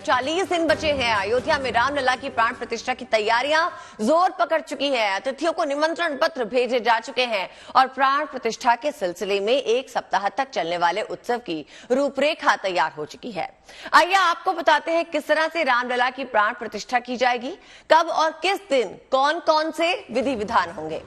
40 दिन बचे हैं। अयोध्या में रामलला की प्राण प्रतिष्ठा की तैयारियां जोर पकड़ चुकी है। अतिथियों को निमंत्रण पत्र भेजे जा चुके हैं और प्राण प्रतिष्ठा के सिलसिले में 1 सप्ताह तक चलने वाले उत्सव की रूपरेखा तैयार हो चुकी है। आइए आपको बताते हैं किस तरह से रामलला की प्राण प्रतिष्ठा की जाएगी, कब और किस दिन कौन कौन से विधि विधान होंगे।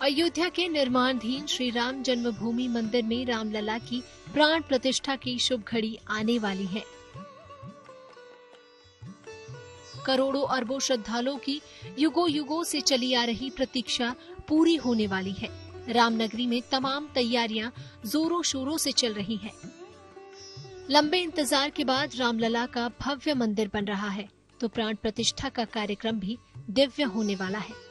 अयोध्या के निर्माणाधीन श्री राम जन्मभूमि मंदिर में रामलला की प्राण प्रतिष्ठा की शुभ घड़ी आने वाली है। करोड़ों अरबों श्रद्धालुओं की युगों युगों से चली आ रही प्रतीक्षा पूरी होने वाली है। रामनगरी में तमाम तैयारियां जोरों शोरों से चल रही हैं। लंबे इंतजार के बाद रामलला का भव्य मंदिर बन रहा है, तो प्राण प्रतिष्ठा का कार्यक्रम भी दिव्य होने वाला है।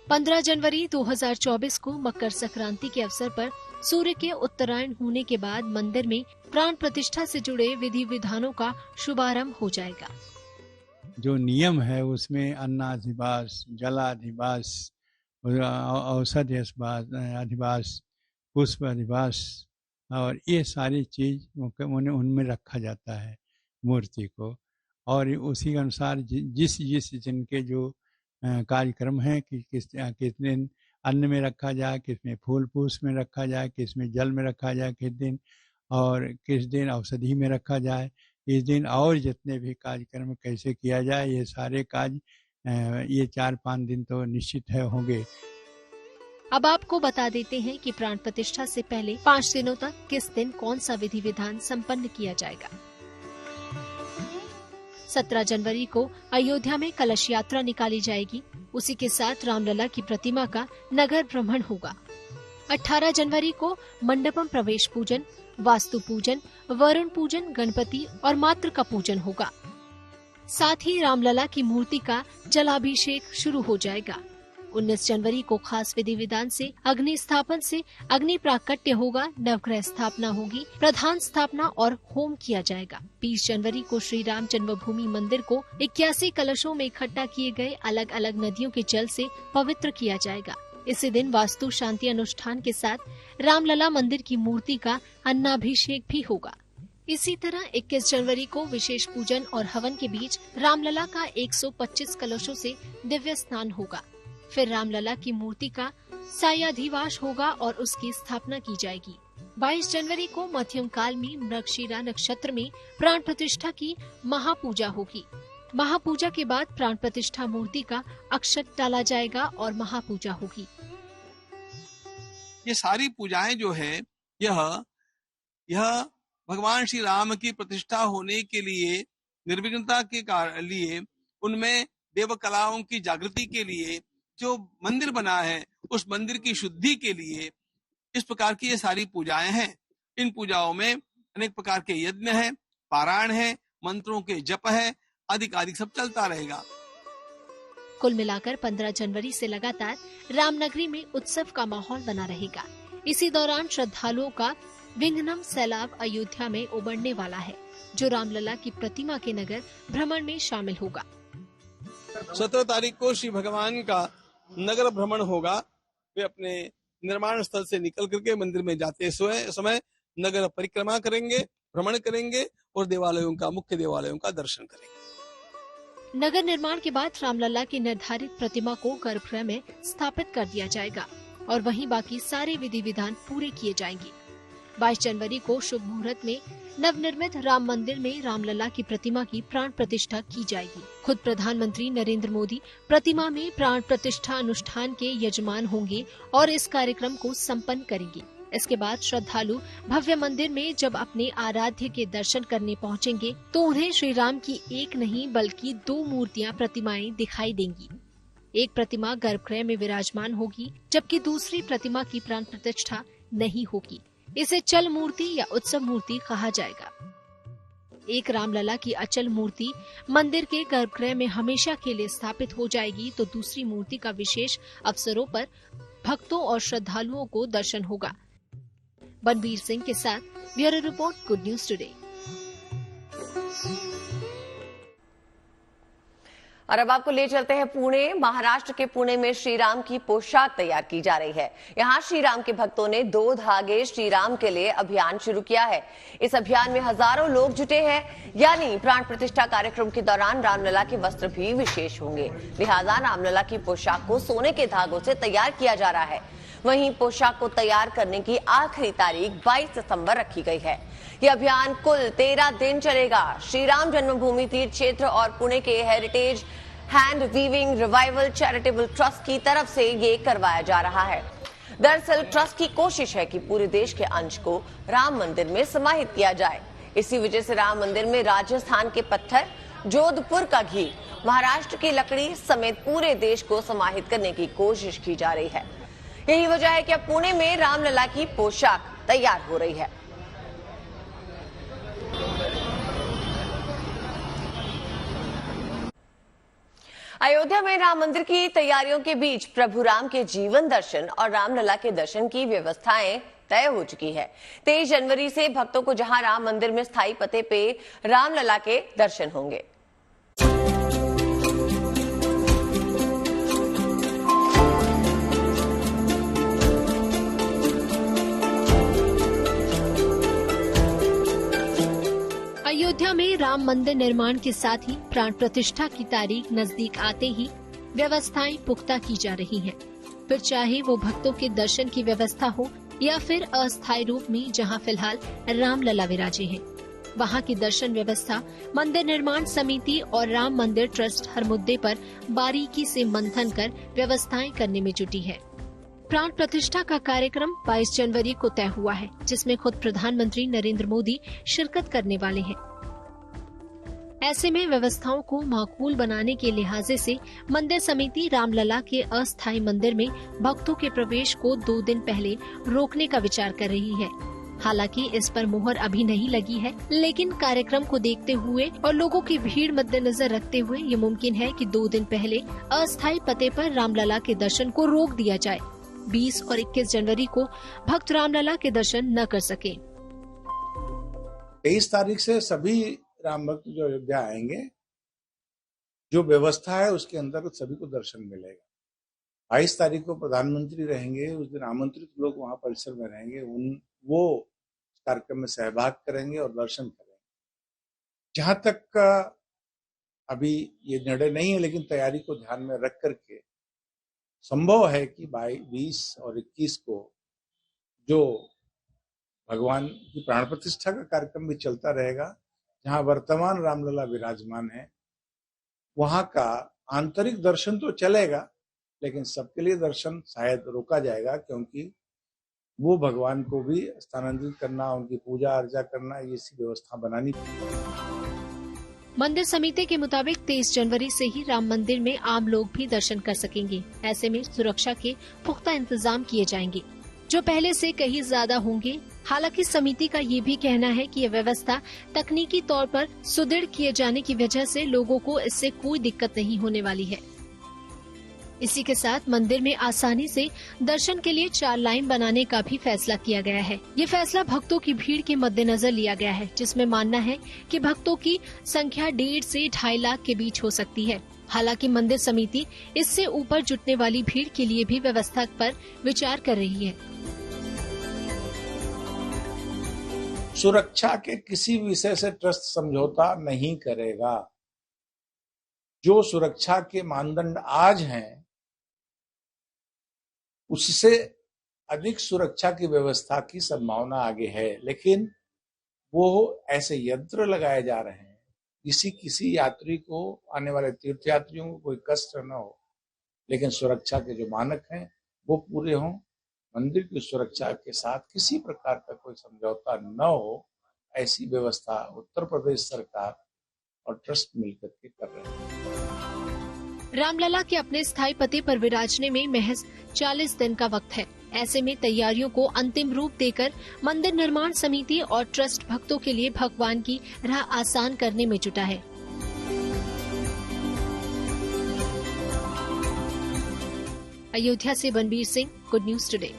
15 जनवरी 2024 को मकर संक्रांति के अवसर पर सूर्य के उत्तरायण होने के बाद मंदिर में प्राण प्रतिष्ठा से जुड़े विधि विधानों का शुभारंभ हो जाएगा। जो नियम है उसमें अन्नाधिवास, जलाधिवास, औषधि अधिवास, पुष्प अधिवास और ये सारी चीज उनमें रखा जाता है मूर्ति को। और उसी के अनुसार जिस जिनके जो कार्यक्रम है कि किस दिन अन्न में रखा जाए, किस में फूल पुष्प में रखा जाए, किस में जल में रखा जाए किस दिन, और किस दिन औषधि में रखा जाए इस दिन, और जितने भी कार्यक्रम कैसे किया जाए, ये सारे काज ये 4-5 दिन तो निश्चित है होंगे। अब आपको बता देते हैं कि प्राण प्रतिष्ठा से पहले 5 दिनों तक किस दिन कौन सा विधि विधान संपन्न किया जाएगा। 17 जनवरी को अयोध्या में कलश यात्रा निकाली जाएगी। उसी के साथ रामलला की प्रतिमा का नगर भ्रमण होगा। 18 जनवरी को मंडपम प्रवेश पूजन, वास्तु पूजन, वरुण पूजन, गणपति और मातृ का पूजन होगा। साथ ही रामलला की मूर्ति का जलाभिषेक शुरू हो जाएगा। 19 जनवरी को खास विधि विधान से अग्नि स्थापन से अग्नि प्राकट्य होगा, नवग्रह स्थापना होगी, प्रधान स्थापना और होम किया जाएगा। 20 जनवरी को श्री राम जन्मभूमि मंदिर को 81 कलशों में इकट्ठा किए गए अलग अलग नदियों के जल से पवित्र किया जाएगा। इसी दिन वास्तु शांति अनुष्ठान के साथ रामलला मंदिर की मूर्ति का अन्नाभिषेक भी होगा। इसी तरह 21 जनवरी को विशेष पूजन और हवन के बीच रामलला का 125 कलशों से दिव्य स्नान होगा। फिर रामलला की मूर्ति का सायाधिवास होगा और उसकी स्थापना की जाएगी। 22 जनवरी को मध्यम काल में मृगशिरा नक्षत्र में प्राण प्रतिष्ठा की महापूजा होगी। महापूजा के बाद प्राण प्रतिष्ठा मूर्ति का अक्षत डाला जाएगा और महापूजा होगी। ये सारी पूजाएं जो है यह भगवान श्री राम की प्रतिष्ठा होने के लिए, निर्विघ्नता के लिए, उनमें देव कलाओं की जागृति के लिए जो मंदिर बना है उस मंदिर की शुद्धि के लिए इस प्रकार की ये सारी पूजाएं हैं। इन पूजाओं में अनेक प्रकार के यज्ञ है, पारायण है, मंत्रों के जप है, आदि सब चलता रहेगा। कुल मिलाकर 15 जनवरी से लगातार रामनगरी में उत्सव का माहौल बना रहेगा। इसी दौरान श्रद्धालुओं का विघ्नम सैलाब अयोध्या में उमड़ने वाला है, जो रामलला की प्रतिमा के नगर भ्रमण में शामिल होगा। 17 तारीख को श्री भगवान का नगर भ्रमण होगा। वे अपने निर्माण स्थल से निकल करके मंदिर में जाते समय नगर परिक्रमा करेंगे, भ्रमण करेंगे और मुख्य देवालयों का दर्शन करेंगे। नगर निर्माण के बाद रामलला की निर्धारित प्रतिमा को गर्भगृह में स्थापित कर दिया जाएगा और वहीं बाकी सारे विधि विधान पूरे किए जाएंगे। 22 जनवरी को शुभ मुहूर्त में नवनिर्मित राम मंदिर में रामलला की प्रतिमा की प्राण प्रतिष्ठा की जाएगी। खुद प्रधानमंत्री नरेंद्र मोदी प्रतिमा में प्राण प्रतिष्ठा अनुष्ठान के यजमान होंगे और इस कार्यक्रम को संपन्न करेंगे। इसके बाद श्रद्धालु भव्य मंदिर में जब अपने आराध्य के दर्शन करने पहुंचेंगे तो उन्हें श्री राम की एक नहीं बल्कि 2 मूर्तियां प्रतिमाएं दिखाई देंगी। एक प्रतिमा गर्भगृह में विराजमान होगी, जबकि दूसरी प्रतिमा की प्राण प्रतिष्ठा नहीं होगी। इसे चल मूर्ति या उत्सव मूर्ति कहा जाएगा। एक रामलला की अचल मूर्ति मंदिर के गर्भगृह में हमेशा के लिए स्थापित हो जाएगी, तो दूसरी मूर्ति का विशेष अवसरों पर भक्तों और श्रद्धालुओं को दर्शन होगा। बनवीर सिंह के साथ bureau report, good news today. और अब आपको ले चलते हैं पुणे। महाराष्ट्र के पुणे में श्री राम की पोशाक तैयार की जा रही है। यहाँ श्री राम के भक्तों ने 2 धागे श्री राम के लिए अभियान शुरू किया है। इस अभियान में हजारों लोग जुटे हैं, यानी प्राण प्रतिष्ठा कार्यक्रम के दौरान रामलला के वस्त्र भी विशेष होंगे। लिहाजा रामलला की पोशाक को सोने के धागों से तैयार किया जा रहा है। वहीं पोशाक को तैयार करने की आखिरी तारीख 22 सितंबर रखी गई है। यह अभियान कुल 13 दिन चलेगा। श्री राम जन्मभूमि तीर्थ क्षेत्र और पुणे के heritage hand weaving revival charitable trust की तरफ से ये करवाया जा रहा है। दरअसल ट्रस्ट की कोशिश है कि पूरे देश के अंश को राम मंदिर में समाहित किया जाए। इसी वजह से राम मंदिर में राजस्थान के पत्थर, जोधपुर का घी, महाराष्ट्र की लकड़ी समेत पूरे देश को समाहित करने की कोशिश की जा रही है। यही वजह है कि अब पुणे में रामलला की पोशाक तैयार हो रही है। अयोध्या में राम मंदिर की तैयारियों के बीच प्रभु राम के जीवन दर्शन और रामलला के दर्शन की व्यवस्थाएं तय हो चुकी है। 23 जनवरी से भक्तों को जहां राम मंदिर में स्थायी पते पे रामलला के दर्शन होंगे। अयोध्या में राम मंदिर निर्माण के साथ ही प्राण प्रतिष्ठा की तारीख नजदीक आते ही व्यवस्थाएं पुख्ता की जा रही हैं। फिर चाहे वो भक्तों के दर्शन की व्यवस्था हो या फिर अस्थायी रूप में जहां फिलहाल रामलला विराजे हैं, वहां की दर्शन व्यवस्था मंदिर निर्माण समिति और राम मंदिर ट्रस्ट हर मुद्दे पर बारीकी से मंथन कर व्यवस्थाएं करने में जुटी है। प्राण प्रतिष्ठा का कार्यक्रम 22 जनवरी को तय हुआ है, जिसमें खुद प्रधानमंत्री नरेंद्र मोदी शिरकत करने वाले हैं। ऐसे में व्यवस्थाओं को माकूल बनाने के लिहाजे से मंदिर समिति रामलला के अस्थायी मंदिर में भक्तों के प्रवेश को 2 दिन पहले रोकने का विचार कर रही है। हालांकि इस पर मुहर अभी नहीं लगी है, लेकिन कार्यक्रम को देखते हुए और लोगों की भीड़ मद्देनजर रखते हुए ये मुमकिन है कि 2 दिन पहले अस्थायी पते पर रामलला के दर्शन को रोक दिया जाए। 20 और 21 जनवरी को भक्त रामलला के दर्शन न कर सके। 23 तारीख से सभी राम भक्त जो अयोध्या आएंगे, जो व्यवस्था है उसके अंदर सभी को दर्शन मिलेगा। 22 तारीख को प्रधानमंत्री रहेंगे, उस दिन आमंत्रित लोग वहां परिसर में रहेंगे, वो कार्यक्रम में सहभाग करेंगे और दर्शन करेंगे। जहां तक अभी ये निर्णय नहीं है, लेकिन तैयारी को ध्यान में रख करके संभव है कि 20 और 21 को जो भगवान की प्राण प्रतिष्ठा का कार्यक्रम भी चलता रहेगा, जहां वर्तमान रामलला विराजमान है, वहां का आंतरिक दर्शन तो चलेगा, लेकिन सबके लिए दर्शन शायद रोका जाएगा, क्योंकि वो भगवान को भी स्थानांतरित करना, उनकी पूजा अर्चा करना, ये सी व्यवस्था बनानी पड़ेगी। मंदिर समिति के मुताबिक 23 जनवरी से ही राम मंदिर में आम लोग भी दर्शन कर सकेंगे। ऐसे में सुरक्षा के पुख्ता इंतजाम किए जाएंगे, जो पहले से कहीं ज्यादा होंगे। हालांकि समिति का ये भी कहना है कि यह व्यवस्था तकनीकी तौर पर सुदृढ़ किए जाने की वजह से लोगों को इससे कोई दिक्कत नहीं होने वाली है। इसी के साथ मंदिर में आसानी से दर्शन के लिए 4 लाइन बनाने का भी फैसला किया गया है। ये फैसला भक्तों की भीड़ के मद्देनजर लिया गया है, जिसमें मानना है कि भक्तों की संख्या 1.5 से 2.5 लाख के बीच हो सकती है। हालांकि मंदिर समिति इससे ऊपर जुटने वाली भीड़ के लिए भी व्यवस्था पर विचार कर रही है। सुरक्षा के किसी विषय से ट्रस्ट समझौता नहीं करेगा। जो सुरक्षा के मानदंड आज हैं, उससे अधिक सुरक्षा की व्यवस्था की संभावना आगे है, लेकिन वो ऐसे यंत्र लगाए जा रहे हैं किसी यात्री को, आने वाले तीर्थ यात्रियों को कोई कष्ट न हो, लेकिन सुरक्षा के जो मानक हैं वो पूरे हों। मंदिर की सुरक्षा के साथ किसी प्रकार का कोई समझौता न हो, ऐसी व्यवस्था उत्तर प्रदेश सरकार और ट्रस्ट मिलकर के कर रहे हैं। रामलला के अपने स्थायी पते पर विराजने में महज 40 दिन का वक्त है। ऐसे में तैयारियों को अंतिम रूप देकर मंदिर निर्माण समिति और ट्रस्ट भक्तों के लिए भगवान की राह आसान करने में जुटा है। अयोध्या से Banbir Singh, good news today.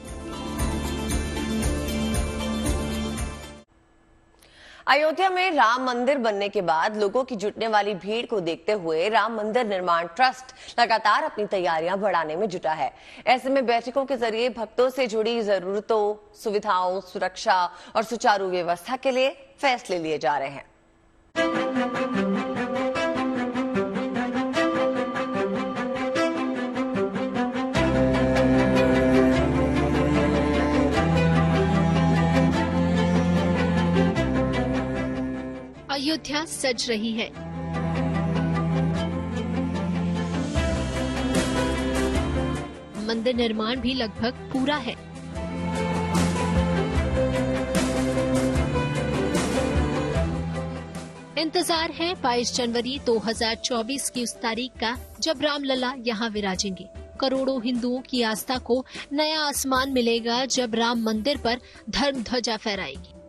Ayodhya में राम मंदिर बनने के बाद लोगों की जुटने वाली भीड़ को देखते हुए राम मंदिर निर्माण ट्रस्ट लगातार अपनी तैयारियां बढ़ाने में जुटा है। ऐसे में बैठकों के जरिए भक्तों से जुड़ी जरूरतों, सुविधाओं, सुरक्षा और सुचारू व्यवस्था के लिए फैसले लिए जा रहे हैं। अयोध्या सज रही है। मंदिर निर्माण भी लगभग पूरा है। इंतजार है 22 जनवरी 2024 की उस तारीख का जब रामलला यहाँ विराजेंगे। करोड़ों हिंदुओं की आस्था को नया आसमान मिलेगा जब राम मंदिर पर धर्म ध्वजा फहराएगी।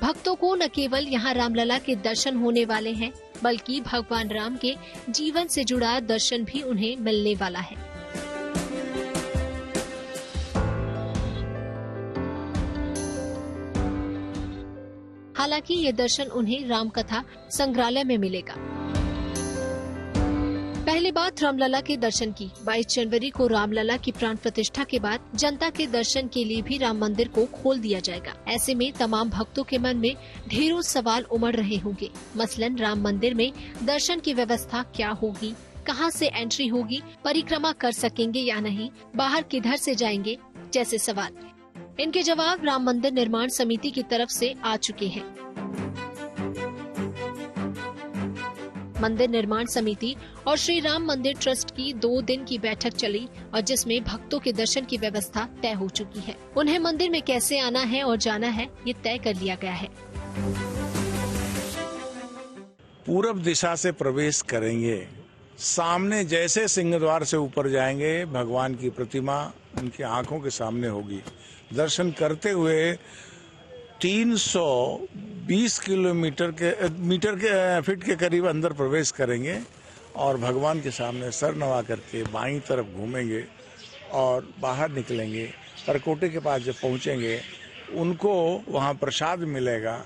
भक्तों को न केवल यहाँ रामलला के दर्शन होने वाले हैं, बल्कि भगवान राम के जीवन से जुड़ा दर्शन भी उन्हें मिलने वाला है। हालांकि ये दर्शन उन्हें रामकथा संग्रहालय में मिलेगा। पहली बात रामलला के दर्शन की। 22 जनवरी को रामलला की प्राण प्रतिष्ठा के बाद जनता के दर्शन के लिए भी राम मंदिर को खोल दिया जाएगा। ऐसे में तमाम भक्तों के मन में ढेरों सवाल उमड़ रहे होंगे। मसलन राम मंदिर में दर्शन की व्यवस्था क्या होगी, कहां से एंट्री होगी, परिक्रमा कर सकेंगे या नहीं, बाहर किधर से जाएंगे, जैसे सवाल। इनके जवाब राम मंदिर निर्माण समिति की तरफ से आ चुके हैं। मंदिर निर्माण समिति और श्री राम मंदिर ट्रस्ट की 2 दिन की बैठक चली और जिसमें भक्तों के दर्शन की व्यवस्था तय हो चुकी है। उन्हें मंदिर में कैसे आना है और जाना है, ये तय कर लिया गया है। पूरब दिशा से प्रवेश करेंगे, सामने जैसे सिंहद्वार से ऊपर जाएंगे, भगवान की प्रतिमा उनकी आंखों के सामने होगी। दर्शन करते हुए 320 फीट के करीब अंदर प्रवेश करेंगे और भगवान के सामने सर नवा करके बाईं तरफ घूमेंगे और बाहर निकलेंगे। परकोटे के पास जब पहुंचेंगे उनको वहां प्रसाद मिलेगा।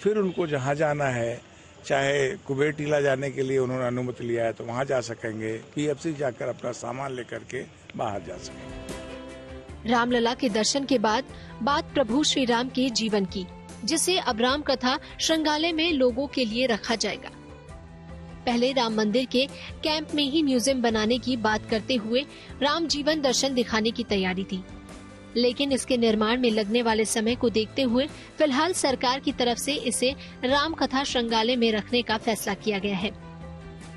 फिर उनको जहां जाना है, चाहे कुबेर टीला जाने के लिए उन्होंने अनुमति लिया है तो वहां जा सकेंगे, PFC जाकर अपना सामान लेकर के बाहर जा सकेंगे। रामलला के दर्शन के बाद बात प्रभु श्री राम के जीवन की, जिसे अब राम कथा श्रृंगालय में लोगों के लिए रखा जाएगा। पहले राम मंदिर के कैंप में ही म्यूजियम बनाने की बात करते हुए राम जीवन दर्शन दिखाने की तैयारी थी, लेकिन इसके निर्माण में लगने वाले समय को देखते हुए फिलहाल सरकार की तरफ से इसे राम कथा श्रृंगालय में रखने का फैसला किया गया है।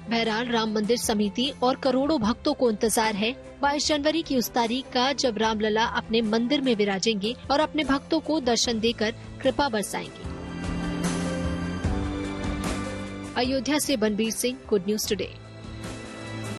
बहरहाल राम मंदिर समिति और करोड़ों भक्तों को इंतजार है 22 जनवरी की उस तारीख का जब रामलला अपने मंदिर में विराजेंगे और अपने भक्तों को दर्शन देकर कृपा बरसाएंगे। अयोध्या से Banbir Singh, good news today.